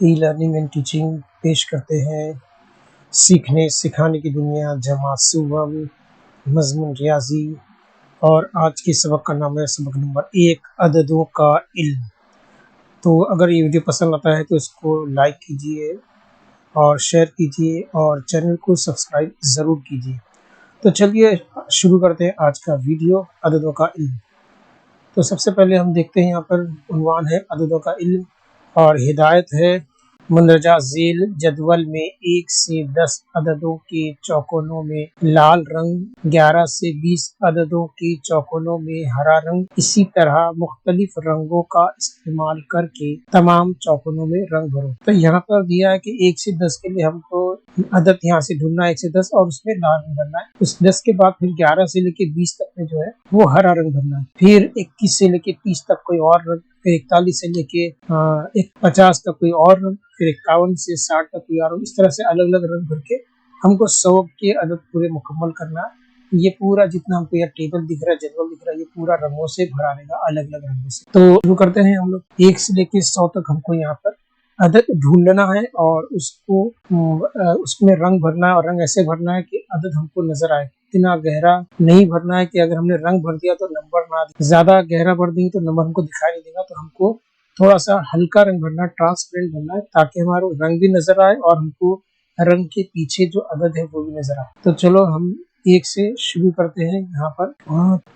E learning and teaching पेश करते हैं सीखने सिखाने की दुनिया जमात सुवम मजमून रियाजी। और आज के सबक का नाम है सबक नंबर 1 अददों का इल्म। तो अगर ये वीडियो पसंद आता है तो इसको लाइक कीजिए और शेयर कीजिए और चैनल को सब्सक्राइब ज़रूर कीजिए। तो चलिए शुरू करते हैं आज का वीडियो अददों का इल्म। तो सबसे पहले हम देखते हैं यहाँ पर उन्वान है अददों का इल्म और हिदायत है मुंदरजा झील जदवल में 1 से 10 अददों के चौकोनों में लाल रंग, 11 से 20 अददों के चौकोनों में हरा रंग, इसी तरह मुख्तलिफ रंगों का इस्तेमाल करके तमाम चौकोनों में रंग भरो। तो यहाँ पर दिया है कि 1 से 10 के लिए हमको अदद यहाँ से ढूंढना है 1 से 10 और उसमें लाल रंग भरना है। उस 10 के बाद फिर 11 से लेके 20 तक में जो है वो हरा रंग भरना है। फिर 21 से लेके 30 तक कोई और रंग, फिर 41 से लेके 50 तक कोई और रंग, फिर 51 से 60 तक कोई और रंग। इस तरह से अलग अलग रंग भर के हमको 100 के अदद पूरे मुकम्मल करना है। ये पूरा जितना हमको यह टेबल दिख रहा है, जदवल दिख रहा है, ये पूरा रंगों से भरा रहेगा, अलग अलग रंगों से। तो शुरू करते हैं हम लोग 1 से लेके 100 तक हमको यहाँ पर अदद ढूंढना है और उसको उसमें रंग भरना है और रंग ऐसे भरना है कि अदद हमको नजर आए। इतना गहरा नहीं भरना है कि अगर हमने रंग भर दिया तो नंबर ना दे, ज्यादा गहरा भर देंगे तो नंबर हमको दिखाई नहीं देगा। तो हमको थोड़ा सा हल्का रंग भरना है, ट्रांसपेरेंट भरना है, ताकि हमारा रंग भी नजर आए और हमको रंग के पीछे जो अदद है वो भी नजर आए। तो चलो हम 1 से शुरू करते हैं। यहाँ पर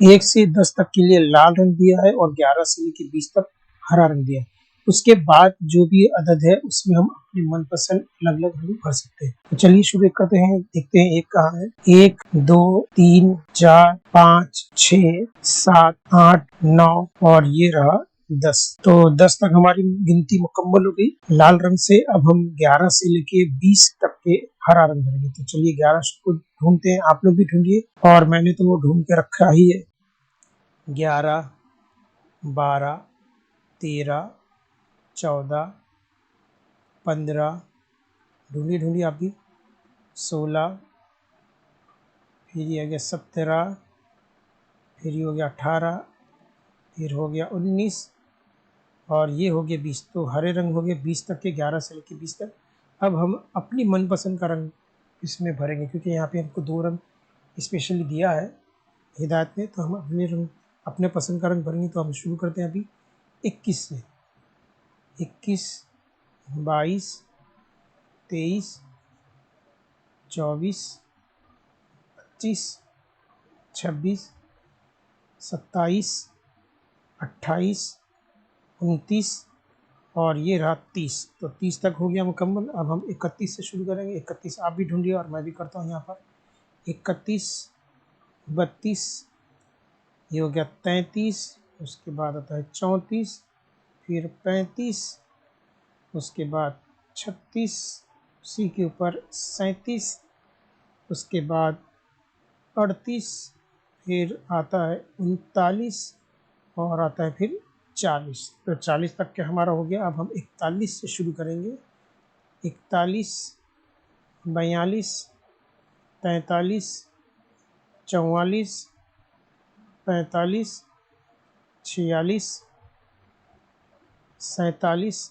1 से 10 तक के लिए लाल रंग दिया है और 11 से लेकर 20 तक हरा रंग दिया है। उसके बाद जो भी अदद है उसमें हम अपने मनपसंद अलग अलग रंग भर सकते हैं। तो चलिए शुरू करते हैं, देखते हैं 1 कहाँ है। 1 2 3 4 5 6 7 8 9 और ये रहा 10। तो 10 तक हमारी गिनती मुकम्मल हो गई लाल रंग से। अब हम 11 से लेके 20 तक के हरा रंग भरेंगे। तो चलिए 11 को ढूंढते हैं, आप लोग भी ढूंढिए और मैंने तो वो ढूंढ के रखा ही है। 11 12 13 14 15 ढूंढिए ढूंढिए आप भी 16, फिर ये आ गया 17, फिर ये हो गया 18, फिर हो गया 19 और ये हो गया 20। तो हरे रंग हो गए 20 तक के, 11 से लेकर 20 तक। अब हम अपनी मनपसंद का रंग इसमें भरेंगे क्योंकि यहाँ पे हमको 2 रंग स्पेशली दिया है हिदायत में। तो हम अपने रंग अपने पसंद का रंग भरेंगे। तो हम शुरू करते हैं अभी 21 से। 21 22 23 24 25 26 27 28 29 और ये रहा 30। तो 30 तक हो गया मुकम्मल। अब हम 31 से शुरू करेंगे। 31 आप भी ढूंढिए और मैं भी करता हूँ यहाँ पर। 31 32 ये हो गया 33, उसके बाद आता है 34, फिर 35, उसके बाद 36, उसी के ऊपर 37, उसके बाद 38, फिर आता है 39 और आता है फिर 40। तो 40 तक के हमारा हो गया। अब हम 41 से शुरू करेंगे। 41 42 43 44 45 46 47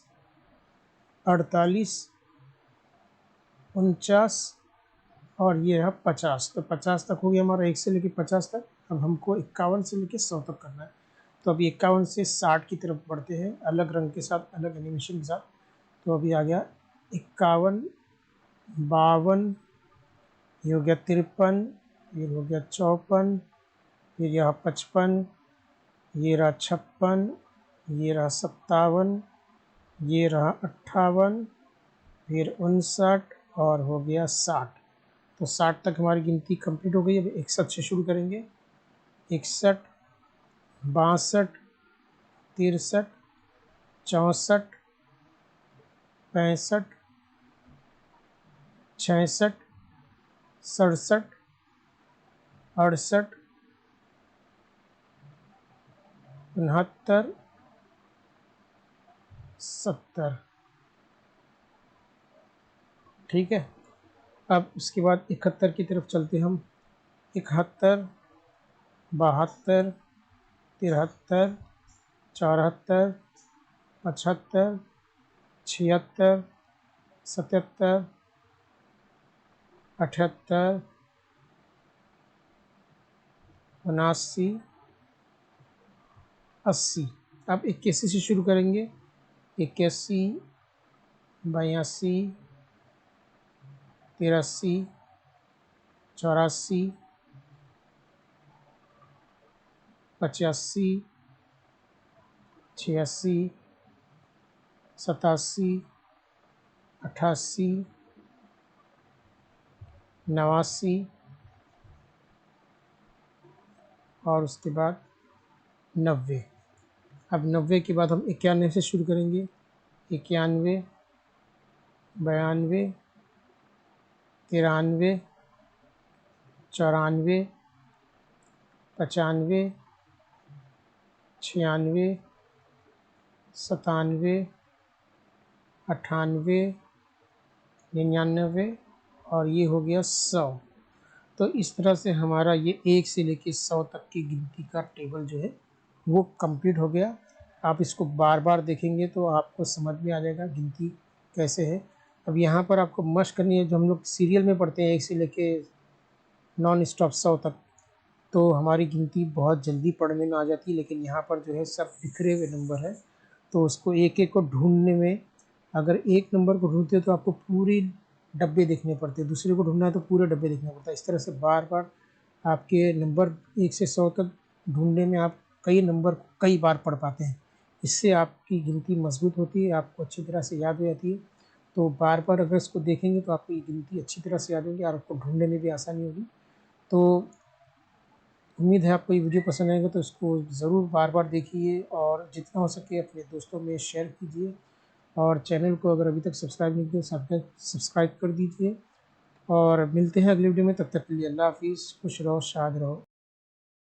48 49 और ये रहा 50। तो 50 तक हो गया हमारा 1 से लेकर 50 तक। अब हमको 51 से लेकर 100 तक करना है। तो अभी 51 से 60 की तरफ बढ़ते हैं, अलग रंग के साथ, अलग एनिमेशन के साथ। तो अभी आ गया 51 52, ये हो गया 53, ये हो गया 54, फिर यह 55, ये रहा 56, ये रहा 57, ये रहा 58, फिर 59 और हो गया 60। तो 60 तक हमारी गिनती कंप्लीट हो गई। अब 61 से शुरू करेंगे। 61 62 63 64 65 66 67 68 69 70। ठीक है। अब उसके बाद 71 की तरफ चलते हम। 71 72 73 74 75 76, 77, 78, 79, 80। अब 81 से शुरू करेंगे। 81, 82, 83, 84, 85, 86, 87, 88, 89 और उसके बाद 90। अब 90 के बाद हम 91 से शुरू करेंगे। 91, 92, 93, 94, 95, 96, 97, 98, 99 और ये हो गया 100। तो इस तरह से हमारा ये 1 से लेके 100 तक की गिनती का टेबल जो है वो कंप्लीट हो गया। आप इसको बार बार देखेंगे तो आपको समझ में आ जाएगा गिनती कैसे है। अब यहाँ पर आपको मशक करनी है, जो हम लोग सीरियल में पढ़ते हैं 1 से लेके नॉन स्टॉप 100 तक, तो हमारी गिनती बहुत जल्दी पढ़ने में आ जाती है। लेकिन यहाँ पर जो है सब बिखरे हुए नंबर है, तो उसको एक एक को ढूंढने में, अगर एक नंबर को ढूंढते हो तो आपको पूरी डब्बे देखने पड़ते हैं, दूसरे को ढूंढना है तो पूरे डब्बे देखना पड़ता है। इस तरह से बार बार आपके नंबर 1 से 100 तक ढूंढने में आप कई नंबर कई बार पढ़ पाते हैं। इससे आपकी गिनती मजबूत होती है, आपको अच्छी तरह से याद हो जाती है। तो बार बार अगर इसको देखेंगे तो आपको ये गिनती अच्छी तरह से याद होगी और आपको ढूंढने में भी आसानी होगी। तो उम्मीद है आपको ये वीडियो पसंद आएगा, तो इसको ज़रूर बार बार देखिए और जितना हो सके अपने दोस्तों में शेयर कीजिए। और चैनल को अगर अभी तक सब्सक्राइब नहीं किया सब्सक्राइब कर दीजिए। और मिलते हैं अगले वीडियो में, तब तक के लिए अल्लाह हाफिज़। खुश रहो, शाद रहो।